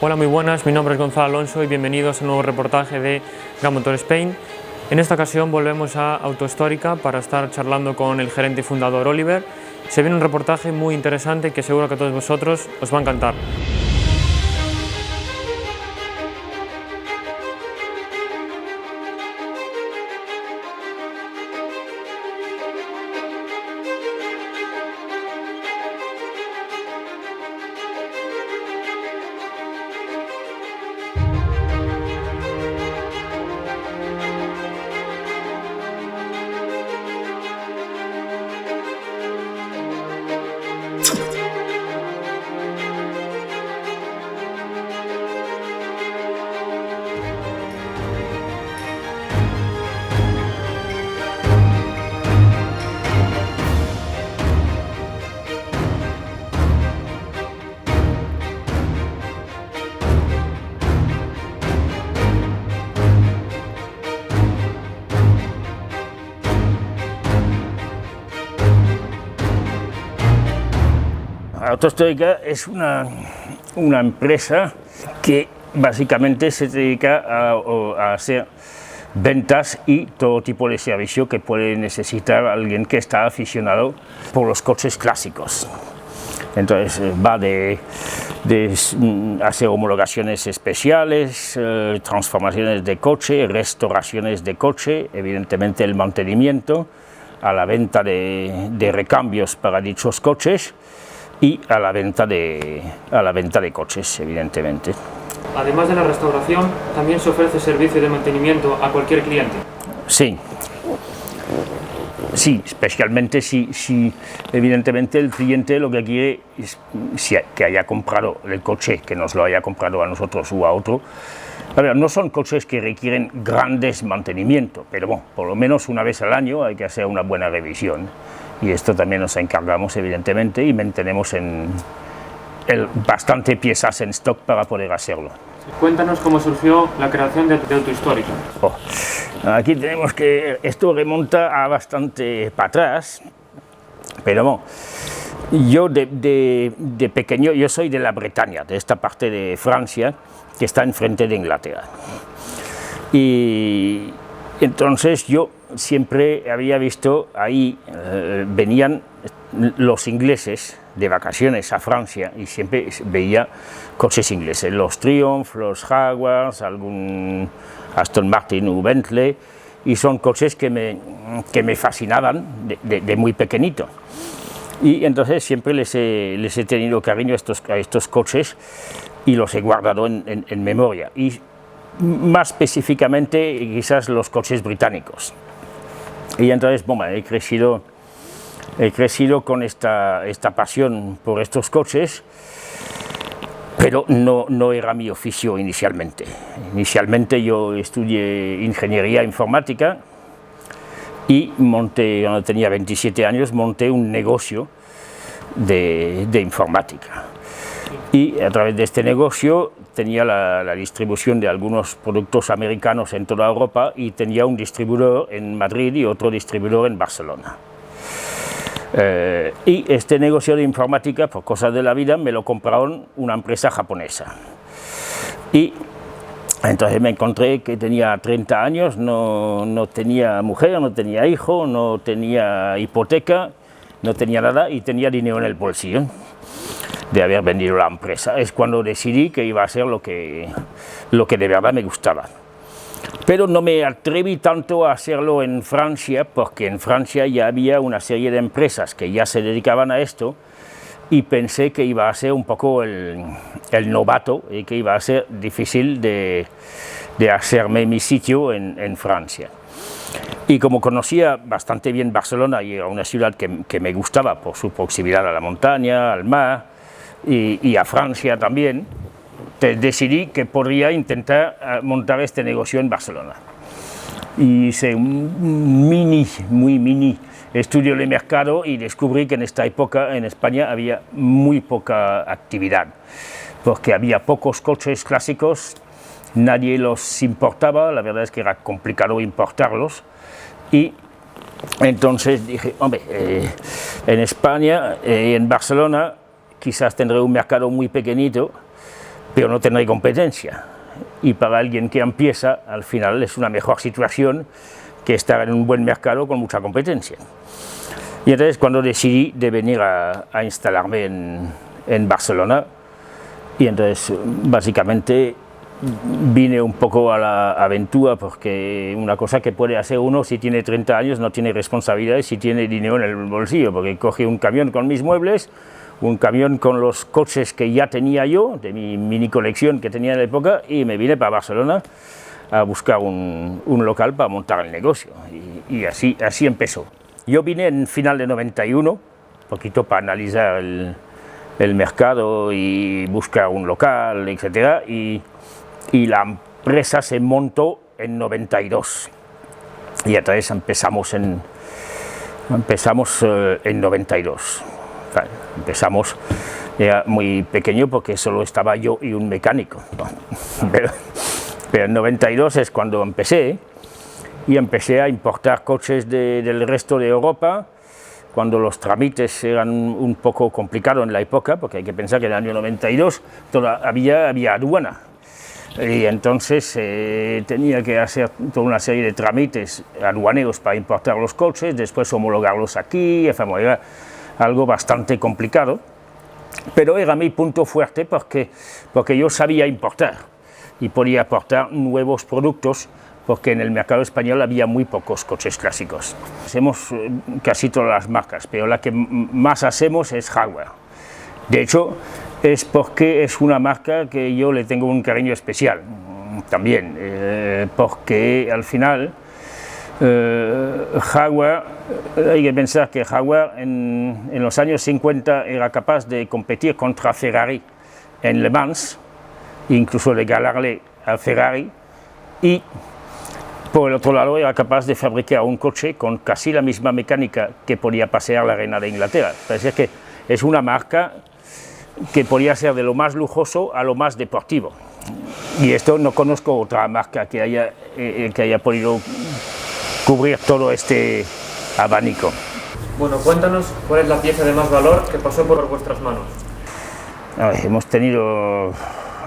Hola, muy buenas, mi nombre es Gonzalo Alonso y bienvenidos a un nuevo reportaje de GAM Motor Spain. En esta ocasión volvemos a Autohistórica para estar charlando con el gerente y fundador Oliver. Se viene un reportaje muy interesante que seguro que a todos vosotros os va a encantar. Autohistórica es una empresa que básicamente se dedica a hacer ventas y todo tipo de servicio que puede necesitar alguien que está aficionado por los coches clásicos. Entonces va de hacer homologaciones especiales, transformaciones de coche, restauraciones de coche, evidentemente el mantenimiento, a la venta de recambios para dichos coches y a la venta de coches, evidentemente. Además de la restauración, también se ofrece servicio de mantenimiento a cualquier cliente. Sí, especialmente si evidentemente el cliente lo que quiere es que haya comprado el coche, que nos lo haya comprado a nosotros o a otro. A ver, no son coches que requieren grandes mantenimientos, pero bueno, por lo menos una vez al año hay que hacer una buena revisión. Y esto también nos encargamos, evidentemente, y mantenemos bastante piezas en stock para poder hacerlo. Cuéntanos cómo surgió la creación de Autohistórica. Aquí tenemos que esto remonta a bastante para atrás, pero bueno, yo de pequeño, yo soy de la Bretaña, de esta parte de Francia, que está enfrente de Inglaterra. Y entonces yo siempre había visto ahí, venían los ingleses de vacaciones a Francia y siempre veía coches ingleses, los Triumph, los Jaguars, algún Aston Martin o Bentley, y son coches que me fascinaban de muy pequeñito. Y entonces siempre les he tenido cariño a estos coches y los he guardado en memoria. Y más específicamente quizás los coches británicos. Y entonces, bueno, he crecido con esta pasión por estos coches, pero no era mi oficio inicialmente. Inicialmente yo estudié ingeniería informática y cuando tenía 27 años, monté un negocio de informática. Y a través de este negocio tenía la distribución de algunos productos americanos en toda Europa y tenía un distribuidor en Madrid y otro distribuidor en Barcelona. Y este negocio de informática, por cosas de la vida, me lo compraron una empresa japonesa. Y entonces me encontré que tenía 30 años, no tenía mujer, no tenía hijo, no tenía hipoteca, no tenía nada y tenía dinero en el bolsillo de haber vendido la empresa. Es cuando decidí que iba a hacer lo que de verdad me gustaba. Pero no me atreví tanto a hacerlo en Francia, porque en Francia ya había una serie de empresas que ya se dedicaban a esto y pensé que iba a ser un poco el novato y que iba a ser difícil de hacerme mi sitio en Francia. Y como conocía bastante bien Barcelona y era una ciudad que me gustaba por su proximidad a la montaña, al mar y a Francia también, decidí que podría intentar montar este negocio en Barcelona. Y hice un muy mini estudio de mercado y descubrí que en esta época en España había muy poca actividad, porque había pocos coches clásicos, nadie los importaba, la verdad es que era complicado importarlos, y entonces dije, hombre, en España, en Barcelona, quizás tendré un mercado muy pequeñito, pero no tendré competencia. Y para alguien que empieza, al final es una mejor situación que estar en un buen mercado con mucha competencia. Y entonces cuando decidí de venir a instalarme en Barcelona, y entonces básicamente vine un poco a la aventura, porque una cosa que puede hacer uno si tiene 30 años no tiene responsabilidades, si tiene dinero en el bolsillo, porque cogí un camión con mis muebles, un camión con los coches que ya tenía yo, de mi mini colección que tenía en la época, y me vine para Barcelona a buscar un local para montar el negocio, y así empezó. Yo vine en final de 91, un poquito para analizar el mercado y buscar un local, etc. Y la empresa se montó en 92. Y entonces empezamos en 92. Claro, empezamos, era muy pequeño porque solo estaba yo y un mecánico, ¿no? Pero en 92 es cuando empecé. Y empecé a importar coches del resto de Europa, cuando los trámites eran un poco complicados en la época, porque hay que pensar que en el año 92 todavía había aduana. Y entonces tenía que hacer toda una serie de trámites aduaneros para importar los coches, después homologarlos aquí, era algo bastante complicado. Pero era mi punto fuerte porque yo sabía importar y podía aportar nuevos productos, porque en el mercado español había muy pocos coches clásicos. Hacemos casi todas las marcas, pero la que más hacemos es Jaguar. De hecho, es porque es una marca que yo le tengo un cariño especial, también, porque al final Jaguar, hay que pensar que Jaguar en los años 50 era capaz de competir contra Ferrari en Le Mans, incluso de ganarle a Ferrari, y por el otro lado era capaz de fabricar un coche con casi la misma mecánica que podía pasear la reina de Inglaterra. Es decir, que es una marca que podía ser de lo más lujoso a lo más deportivo. Y esto no conozco otra marca que haya podido cubrir todo este abanico. Bueno, cuéntanos cuál es la pieza de más valor que pasó por vuestras manos. Hemos tenido,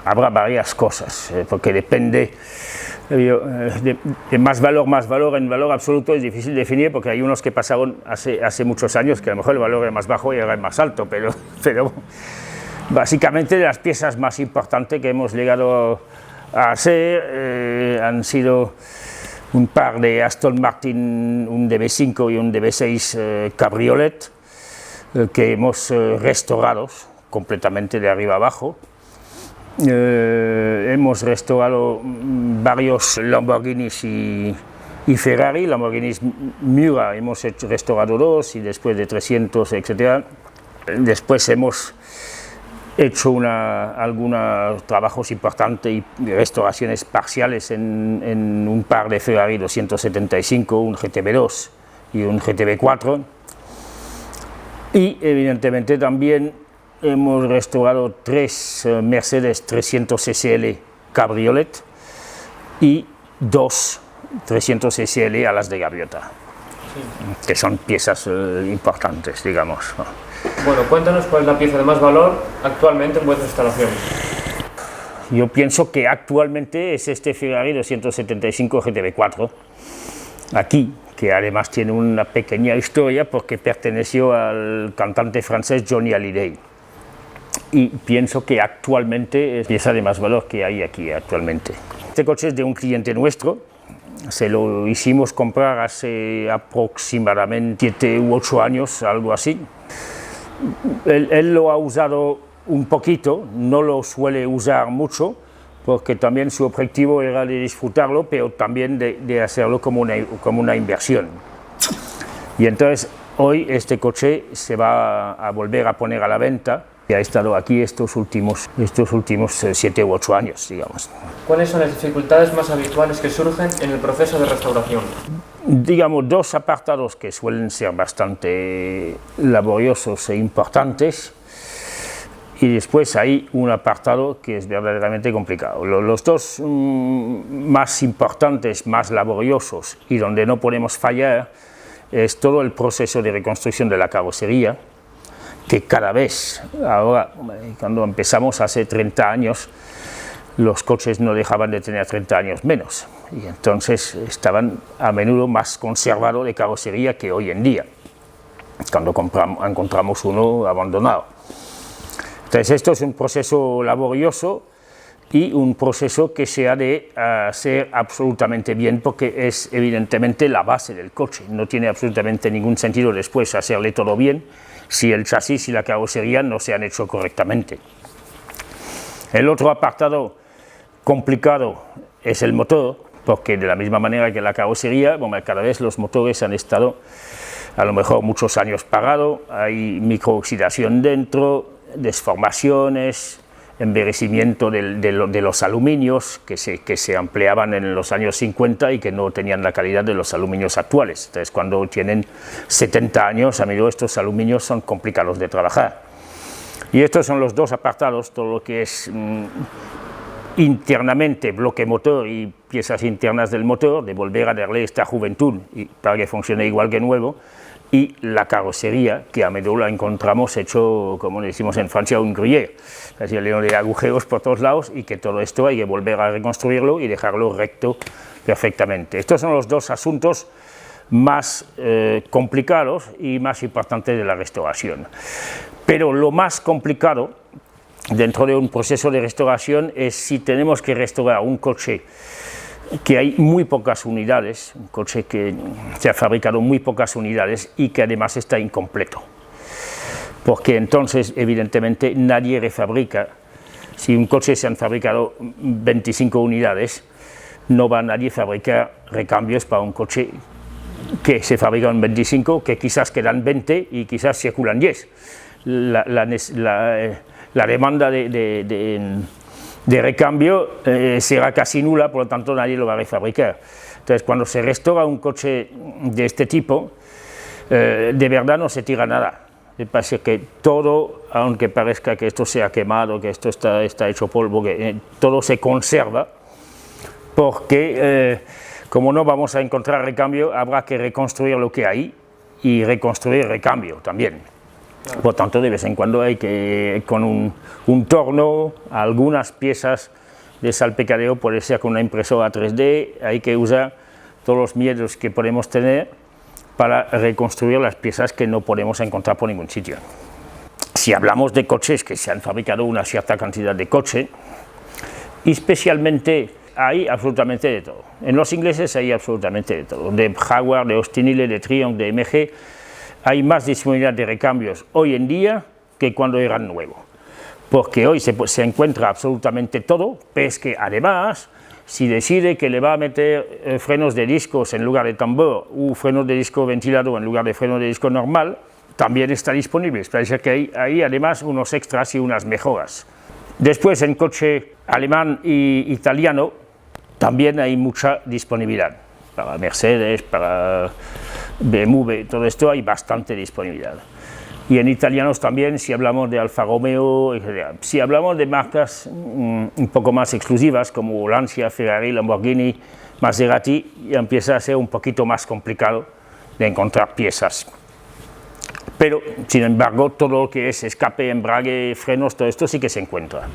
habrá varias cosas, porque depende. De más valor, en valor absoluto es difícil definir, porque hay unos que pasaron hace muchos años que a lo mejor el valor era más bajo y era más alto, pero básicamente las piezas más importantes que hemos llegado a hacer han sido un par de Aston Martin, un DB5 y un DB6 Cabriolet, que hemos restaurado completamente de arriba abajo. Hemos restaurado varios Lamborghinis y Ferrari, Lamborghinis Miura hemos restaurado 2 y después de 300, etc. Después hemos hecho algunos trabajos importantes y restauraciones parciales en un par de Ferrari 275, un GTB2 y un GTB4. Y evidentemente también hemos restaurado 3 Mercedes 300 SL Cabriolet y 2 300 SL a las de gaviota, sí, que son piezas importantes, digamos. Bueno, cuéntanos cuál es la pieza de más valor actualmente en vuestra instalación. Yo pienso que actualmente es este Ferrari 275 GTB4, aquí, que además tiene una pequeña historia porque perteneció al cantante francés Johnny Hallyday. Y pienso que actualmente es la pieza de más valor que hay aquí actualmente. Este coche es de un cliente nuestro, se lo hicimos comprar hace aproximadamente 7 u 8 años, algo así. Él lo ha usado un poquito, no lo suele usar mucho, porque también su objetivo era de disfrutarlo, pero también de hacerlo como una inversión. Y entonces hoy este coche se va a volver a poner a la venta, y ha estado aquí estos últimos 7 u 8 años, digamos. ¿Cuáles son las dificultades más habituales que surgen en el proceso de restauración? Digamos, 2 apartados que suelen ser bastante laboriosos e importantes, y después hay un apartado que es verdaderamente complicado. Los 2 más importantes, más laboriosos y donde no podemos fallar es todo el proceso de reconstrucción de la carrocería, que cada vez, ahora, cuando empezamos hace 30 años, los coches no dejaban de tener 30 años menos, y entonces estaban a menudo más conservados de carrocería que hoy en día, cuando encontramos uno abandonado. Entonces esto es un proceso laborioso y un proceso que se ha de hacer absolutamente bien, porque es evidentemente la base del coche. No tiene absolutamente ningún sentido después hacerle todo bien si el chasis y la carrocería no se han hecho correctamente. El otro apartado complicado es el motor, porque de la misma manera que la carrocería, bueno, cada vez los motores han estado a lo mejor muchos años parados, hay microoxidación dentro, desformaciones, envejecimiento de los aluminios que se empleaban en los años 50 y que no tenían la calidad de los aluminios actuales. Entonces, cuando tienen 70 años, a menudo estos aluminios son complicados de trabajar. Y estos son los dos apartados, todo lo que es internamente bloque motor y piezas internas del motor, de volver a darle esta juventud para que funcione igual que nuevo, y la carrocería, que a menudo la encontramos hecho, como decimos en Francia, un gruyère, es decir, lleno de agujeros por todos lados, y que todo esto hay que volver a reconstruirlo y dejarlo recto perfectamente. Estos son los dos asuntos más complicados y más importantes de la restauración. Pero lo más complicado dentro de un proceso de restauración es si tenemos que restaurar un coche que hay muy pocas unidades, un coche que se ha fabricado muy pocas unidades y que además está incompleto, porque entonces evidentemente nadie refabrica. Si un coche se han fabricado 25 unidades, no va nadie a fabricar recambios para un coche que se fabrican 25, que quizás quedan 20 y quizás circulan 10. La demanda de recambio será casi nula, por lo tanto nadie lo va a refabricar. Entonces, cuando se restaura un coche de este tipo, de verdad no se tira nada. Me parece que todo, aunque parezca que esto sea quemado, que esto está hecho polvo, que todo se conserva, porque como no vamos a encontrar recambio, habrá que reconstruir lo que hay y reconstruir recambio también. Por tanto, de vez en cuando hay que, con un torno, algunas piezas de salpicadero, puede ser con una impresora 3D, hay que usar todos los medios que podemos tener para reconstruir las piezas que no podemos encontrar por ningún sitio. Si hablamos de coches que se han fabricado una cierta cantidad de coches, especialmente hay absolutamente de todo. En los ingleses hay absolutamente de todo, de Jaguar, de Austin Hill, de Triumph, de MG. Hay más disponibilidad de recambios hoy en día que cuando eran nuevos, porque hoy se encuentra absolutamente todo, pero es que además, si decide que le va a meter frenos de discos en lugar de tambor o frenos de disco ventilado en lugar de frenos de disco normal, también está disponible. Parece que hay además unos extras y unas mejoras. Después, en coche alemán e italiano también hay mucha disponibilidad. Para Mercedes, para BMW, todo esto hay bastante disponibilidad. Y en italianos también, si hablamos de Alfa Romeo, etc. Si hablamos de marcas un poco más exclusivas como Lancia, Ferrari, Lamborghini, Maserati, ya empieza a ser un poquito más complicado de encontrar piezas. Pero, sin embargo, todo lo que es escape, embrague, frenos, todo esto sí que se encuentra.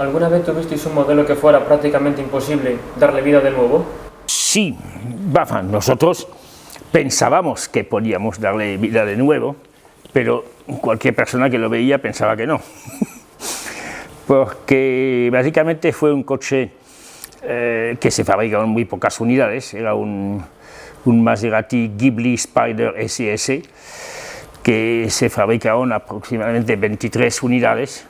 ¿Alguna vez tuvisteis un modelo que fuera prácticamente imposible darle vida de nuevo? Sí, nosotros pensábamos que podíamos darle vida de nuevo, pero cualquier persona que lo veía pensaba que no. Porque básicamente fue un coche que se fabricaba en muy pocas unidades, era un Maserati Ghibli Spider SS, que se fabricaron aproximadamente 23 unidades,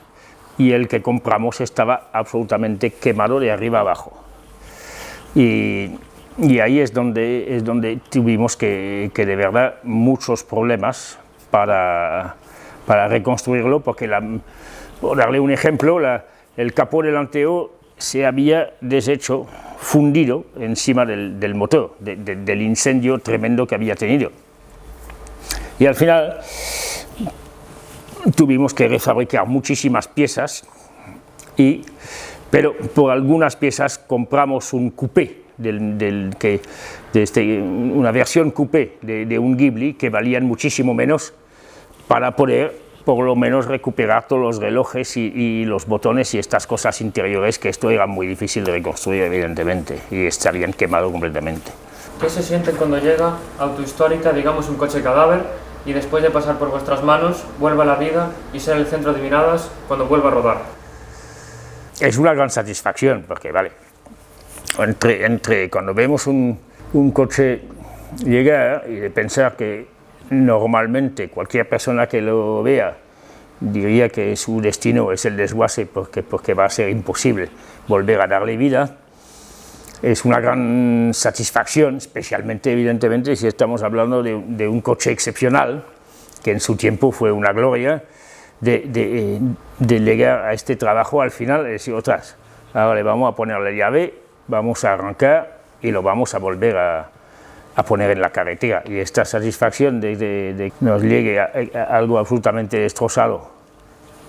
y el que compramos estaba absolutamente quemado de arriba abajo. Y ahí es donde tuvimos que de verdad muchos problemas para reconstruirlo, porque por darle un ejemplo, el capó delantero se había deshecho, fundido encima del motor, del incendio tremendo que había tenido. Y al final tuvimos que refabricar muchísimas piezas, pero por algunas piezas compramos un coupé, una versión coupé de un Ghibli, que valían muchísimo menos, para poder por lo menos recuperar todos los relojes y los botones y estas cosas interiores, que esto era muy difícil de reconstruir evidentemente, y estarían quemado completamente. ¿Qué se siente cuando llega Autohistórica, digamos un coche cadáver, y después de pasar por vuestras manos vuelve a la vida y ser el centro de miradas cuando vuelva a rodar? Es una gran satisfacción, porque vale, entre cuando vemos un coche llegar y de pensar que normalmente cualquier persona que lo vea diría que su destino es el desguace, porque va a ser imposible volver a darle vida, es una gran satisfacción, especialmente evidentemente si estamos hablando de un coche excepcional, que en su tiempo fue una gloria, de llegar a este trabajo al final y decir, otras, ahora le vamos a poner la llave, vamos a arrancar y lo vamos a volver a poner en la carretera. Y esta satisfacción de que nos llegue a algo absolutamente destrozado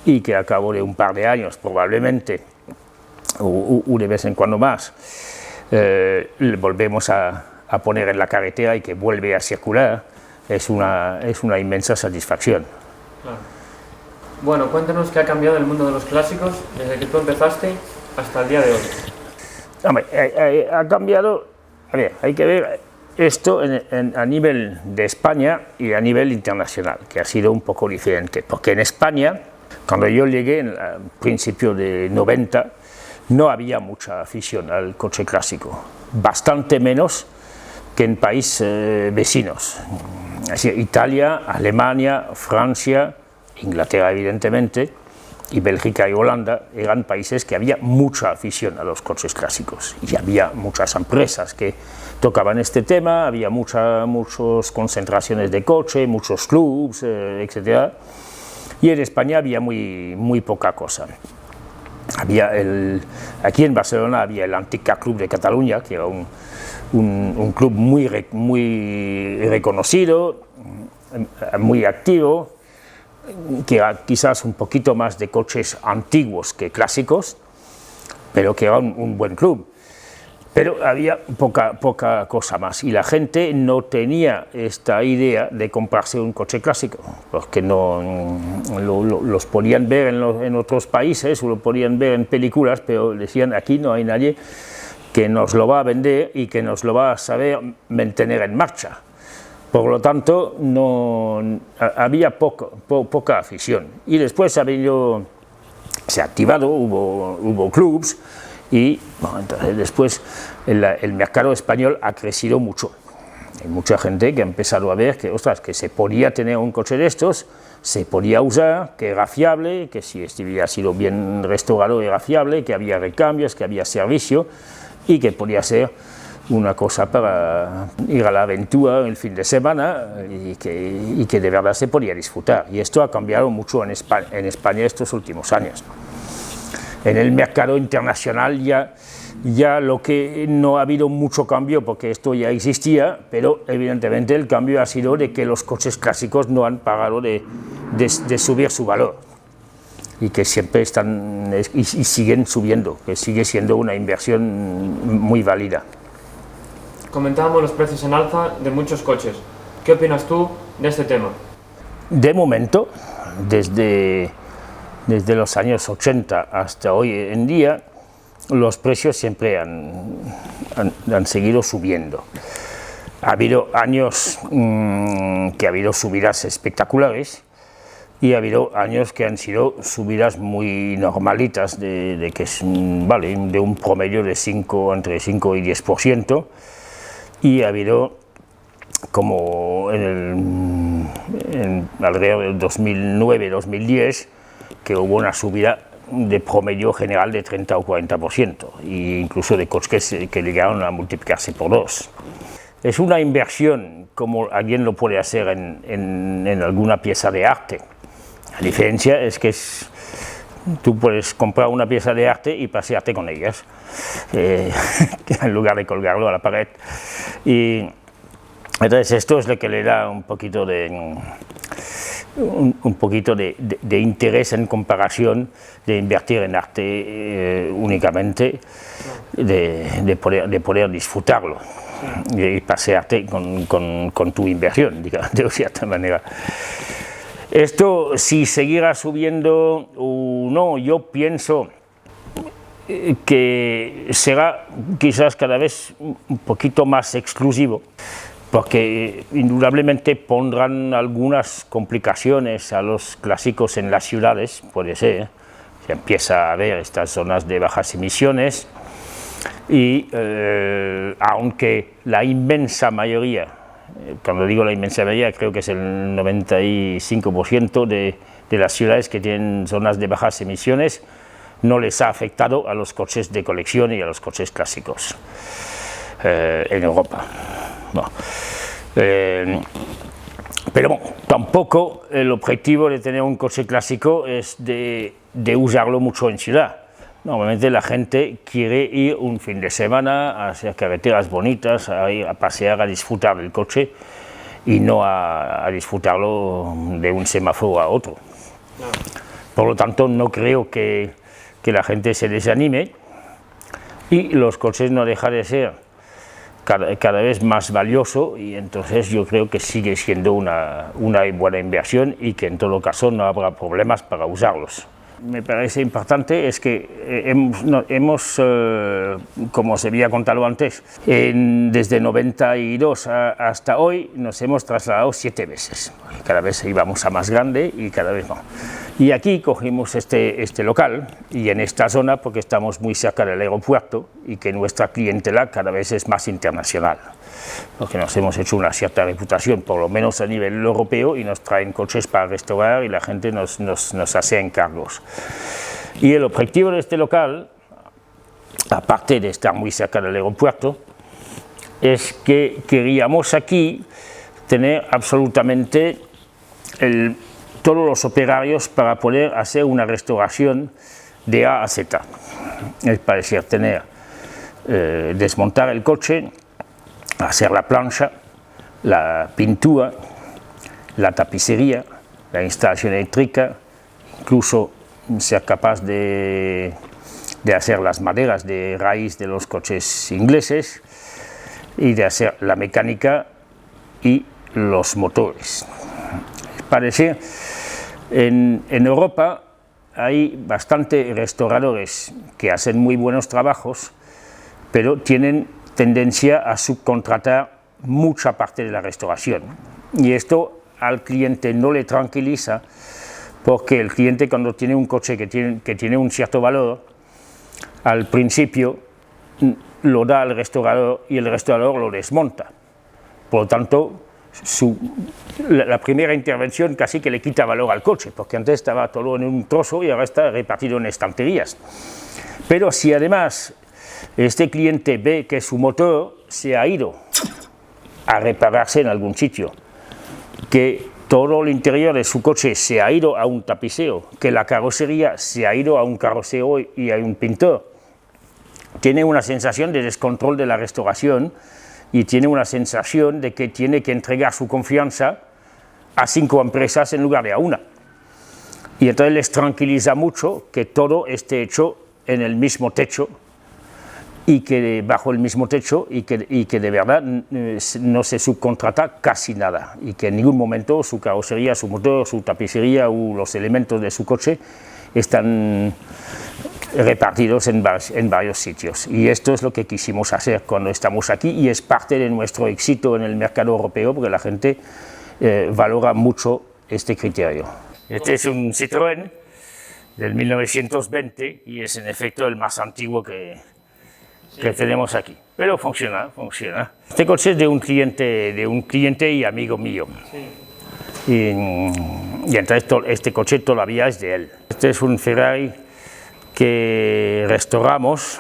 y que a cabo de un par de años probablemente, o de vez en cuando más, volvemos a poner en la carretera y que vuelve a circular, es una inmensa satisfacción. Claro. Bueno, cuéntanos qué ha cambiado el mundo de los clásicos desde que tú empezaste hasta el día de hoy. Hombre, ha cambiado, a ver, hay que ver esto a nivel de España y a nivel internacional, que ha sido un poco diferente, porque en España, cuando yo llegué al principio de 90, no había mucha afición al coche clásico, bastante menos que en países vecinos, así, Italia, Alemania, Francia, Inglaterra evidentemente, y Bélgica y Holanda eran países que había mucha afición a los coches clásicos, y había muchas empresas que tocaban este tema, había muchas concentraciones de coche, muchos clubs, etc. Y en España había muy poca cosa. Aquí en Barcelona había el Antic Club de Cataluña, que era un club muy reconocido, muy activo, que era quizás un poquito más de coches antiguos que clásicos, pero que era un buen club. Pero había poca cosa más, y la gente no tenía esta idea de comprarse un coche clásico, porque los podían ver en otros países, o lo podían ver en películas, pero decían, aquí no hay nadie que nos lo va a vender y que nos lo va a saber mantener en marcha. Por lo tanto, había poca afición. Y después se ha activado, hubo clubs, y bueno, entonces después el mercado español ha crecido mucho. Hay mucha gente que ha empezado a ver que, ostras, que se podía tener un coche de estos, se podía usar, que era fiable, que si había sido bien restaurado era fiable, que había recambios, que había servicio, y que podía ser una cosa para ir a la aventura el fin de semana, y que de verdad se podía disfrutar. Y esto ha cambiado mucho en España estos últimos años. En el mercado internacional ya lo que no ha habido mucho cambio, porque esto ya existía, pero evidentemente el cambio ha sido de que los coches clásicos no han parado de subir su valor, y que siempre están y siguen subiendo, que sigue siendo una inversión muy válida. Comentábamos los precios en alza de muchos coches. ¿Qué opinas tú de este tema? De momento, desde desde los años 80 hasta hoy en día, los precios siempre han seguido subiendo. Ha habido años que ha habido subidas espectaculares y ha habido años que han sido subidas muy normalitas, de un promedio de entre 5 y 10%, y ha habido, como alrededor del 2009-2010, que hubo una subida de promedio general de 30 o 40%, e incluso de coches que llegaron a multiplicarse por 2. Es una inversión como alguien lo puede hacer en alguna pieza de arte. La diferencia es que tú puedes comprar una pieza de arte y pasearte con ellas, en lugar de colgarlo a la pared. Y entonces esto es lo que le da un poquito de interés en comparación de invertir en arte únicamente, de poder disfrutarlo y pasearte con tu inversión, digamos, de cierta manera. Esto, si seguirá subiendo o no, yo pienso que será quizás cada vez un poquito más exclusivo, porque indudablemente pondrán algunas complicaciones a los clásicos en las ciudades, puede ser, se empieza a ver estas zonas de bajas emisiones, y aunque la inmensa mayoría, cuando digo la inmensa mayoría, creo que es el 95% de las ciudades que tienen zonas de bajas emisiones, no les ha afectado a los coches de colección y a los coches clásicos en Europa. No. Pero bueno, tampoco el objetivo de tener un coche clásico es de usarlo mucho en ciudad. Normalmente la gente quiere ir un fin de semana a hacer carreteras bonitas, a ir a pasear, a disfrutar del coche y no a disfrutarlo de un semáforo a otro. Por lo tanto, no creo que la gente se desanime, y los coches no dejan de ser cada vez más valioso, y entonces yo creo que sigue siendo una buena inversión y que en todo caso no habrá problemas para usarlos. Me parece importante es que hemos como se había contado antes, desde 92 hasta hoy nos hemos trasladado 7 veces. Cada vez íbamos a más grande y cada vez no. Y aquí cogimos este local, y en esta zona, porque estamos muy cerca del aeropuerto y que nuestra clientela cada vez es más internacional, porque nos hemos hecho una cierta reputación, por lo menos a nivel europeo, y nos traen coches para restaurar y la gente nos hace encargos. Y el objetivo de este local, aparte de estar muy cerca del aeropuerto, es que queríamos aquí tener absolutamente todos los operarios para poder hacer una restauración de A a Z. Es decir, desmontar el coche, hacer la plancha, la pintura, la tapicería, la instalación eléctrica, incluso ser capaz de hacer las maderas de raíz de los coches ingleses, y de hacer la mecánica y los motores. Parece, en Europa hay bastantes restauradores que hacen muy buenos trabajos, pero tienen tendencia a subcontratar mucha parte de la restauración, y esto al cliente no le tranquiliza, porque el cliente, cuando tiene un coche que tiene un cierto valor, al principio lo da al restaurador y el restaurador lo desmonta. Por lo tanto, la primera intervención casi que le quita valor al coche, porque antes estaba todo en un trozo y ahora está repartido en estanterías. Pero si además este cliente ve que su motor se ha ido a repararse en algún sitio, que todo el interior de su coche se ha ido a un tapiceo, que la carrocería se ha ido a un carrocero y a un pintor, tiene una sensación de descontrol de la restauración, y tiene una sensación de que tiene que entregar su confianza a 5 empresas en lugar de a una. Y entonces les tranquiliza mucho que todo esté hecho en el mismo techo, y que bajo el mismo techo, y que de verdad no se subcontrata casi nada, y que en ningún momento su carrocería, su motor, su tapicería o los elementos de su coche están repartidos en varios sitios. Y esto es lo que quisimos hacer cuando estamos aquí y es parte de nuestro éxito en el mercado europeo porque la gente valora mucho este criterio. Este es un Citroën del 1920 y es en efecto el más antiguo que tenemos aquí, pero funciona. Este coche es de un cliente y amigo mío. Y entonces este coche todavía es de él. Este es un Ferrari que restauramos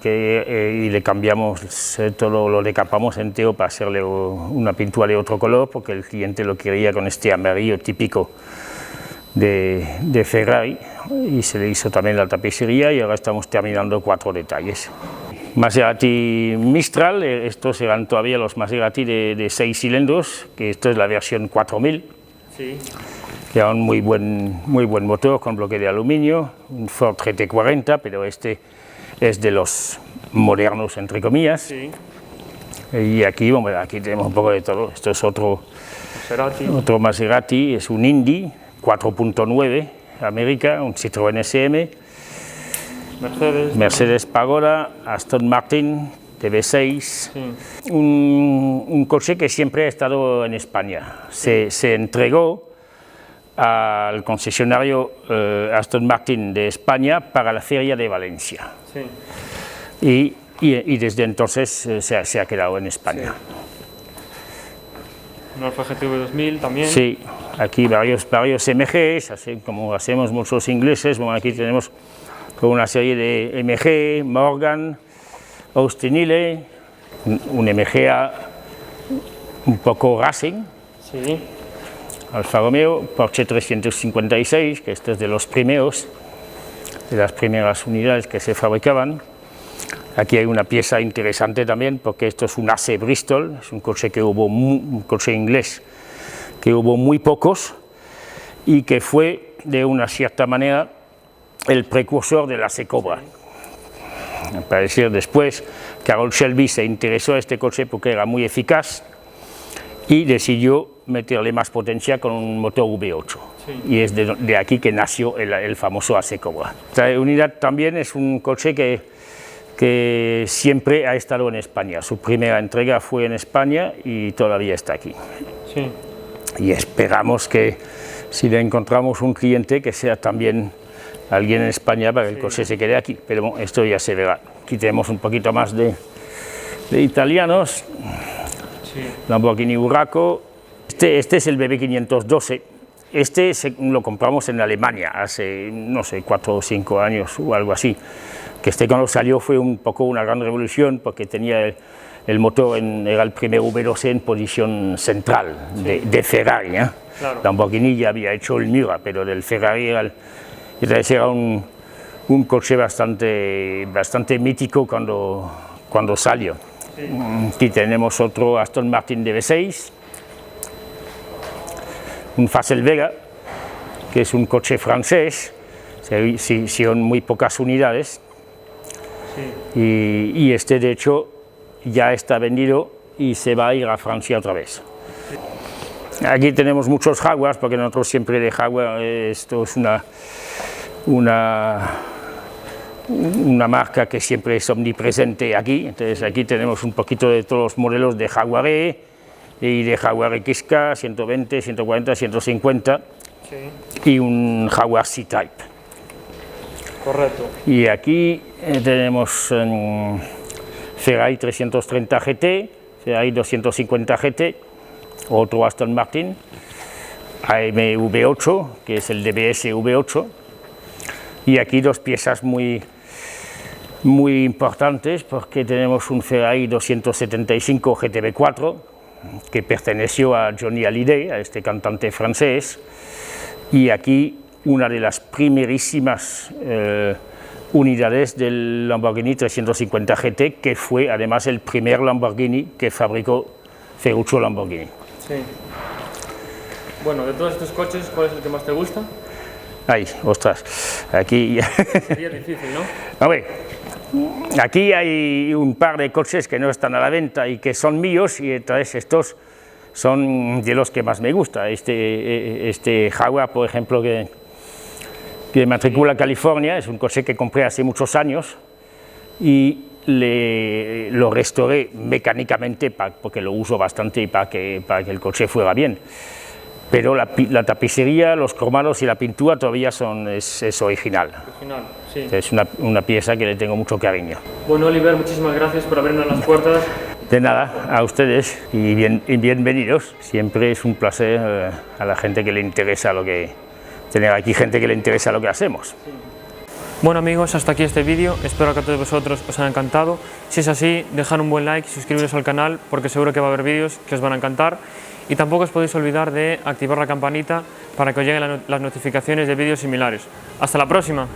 y le cambiamos todo, lo decapamos entero para hacerle una pintura de otro color porque el cliente lo quería con este amarillo típico de Ferrari y se le hizo también la tapicería y ahora estamos terminando 4 detalles. Maserati Mistral, estos eran todavía los Maserati de 6 cilindros, que esto es la versión 4000, sí. Que era un muy buen motor con bloque de aluminio, un Ford GT40, pero este es de los modernos entre comillas. Sí. Y aquí, bueno, aquí tenemos un poco de todo. Esto es otro Maserati, es un Indy 4.9 América, un Citroën SM, Mercedes Pagoda, Aston Martin DB6, sí. un coche que siempre ha estado en España. Se entregó al concesionario Aston Martin de España para la Feria de Valencia. Sí. Y desde entonces se ha quedado en España. Sí. Un Alfa GTV 2000 también. Sí, aquí varios MGs, así como hacemos muchos ingleses. Bueno, aquí tenemos toda una serie de MG, Morgan, Austin Healey, un MGA un poco racing. Sí. Alfa Romeo, Porsche 356, que este es de los primeros, de las primeras unidades que se fabricaban. Aquí hay una pieza interesante también, porque esto es un AC Bristol, es un coche un coche inglés, que hubo muy pocos y que fue, de una cierta manera, el precursor del AC Cobra. Para decir, después, Carroll Shelby se interesó a este coche porque era muy eficaz y decidió meterle más potencia con un motor V8. Sí. Y es de aquí que nació el famoso AC Cobra. Esta unidad también es un coche que siempre ha estado en España. Su primera entrega fue en España y todavía está aquí. Sí. Y esperamos que si le encontramos un cliente que sea también alguien en España para que el coche se quede aquí, pero bueno, esto ya se verá. Aquí tenemos un poquito más de italianos. Sí. Lamborghini Huracan. Este es el BB512. Este lo compramos en Alemania hace, no sé, 4 o 5 años o algo así. Que cuando salió fue un poco una gran revolución porque tenía el motor, era el primer V12 en posición central de Ferrari. Claro. Lamborghini ya había hecho el Miura, pero del Ferrari era un coche bastante mítico cuando salió. Sí. Aquí tenemos otro Aston Martin DB6, un Facel Vega, que es un coche francés, son muy pocas unidades. Sí. Y este de hecho ya está vendido y se va a ir a Francia otra vez. Sí. Aquí tenemos muchos Jaguars, porque nosotros siempre de Jaguar, esto es una marca que siempre es omnipresente aquí. Entonces aquí tenemos un poquito de todos los modelos de Jaguar E y de Jaguar XK, 120, 140, 150, sí. Y un Jaguar C-Type. Correcto. Y aquí tenemos Ferrari 330 GT, Ferrari 250 GT, otro Aston Martin, AM V8, que es el DBS V8, y aquí dos piezas muy importantes, porque tenemos un Ferrari 275 GTB4, que perteneció a Johnny Hallyday, a este cantante francés, y aquí una de las primerísimas unidades del Lamborghini 350 GT, que fue además el primer Lamborghini que fabricó Ferruccio Lamborghini. Sí. Bueno, de todos estos coches, ¿cuál es el que más te gusta? Ay, ostras, aquí... Sería difícil, ¿no? A ver, aquí hay un par de coches que no están a la venta y que son míos, y entonces estos son de los que más me gusta. Este Jaguar, por ejemplo, de matrícula California, es un coche que compré hace muchos años y lo restauré mecánicamente porque lo uso bastante y para que el coche fuera bien. Pero la tapicería, los cromados y la pintura todavía es original. Original, sí. Es una pieza que le tengo mucho cariño. Bueno, Oliver, muchísimas gracias por abrirnos las puertas. De nada, a ustedes y bienvenidos. Siempre es un placer a la gente que le interesa tener aquí gente que le interesa lo que hacemos. Sí. Bueno amigos, hasta aquí este vídeo, espero que a todos vosotros os haya encantado. Si es así, dejad un buen like y suscribiros al canal porque seguro que va a haber vídeos que os van a encantar. Y tampoco os podéis olvidar de activar la campanita para que os lleguen las notificaciones de vídeos similares. ¡Hasta la próxima!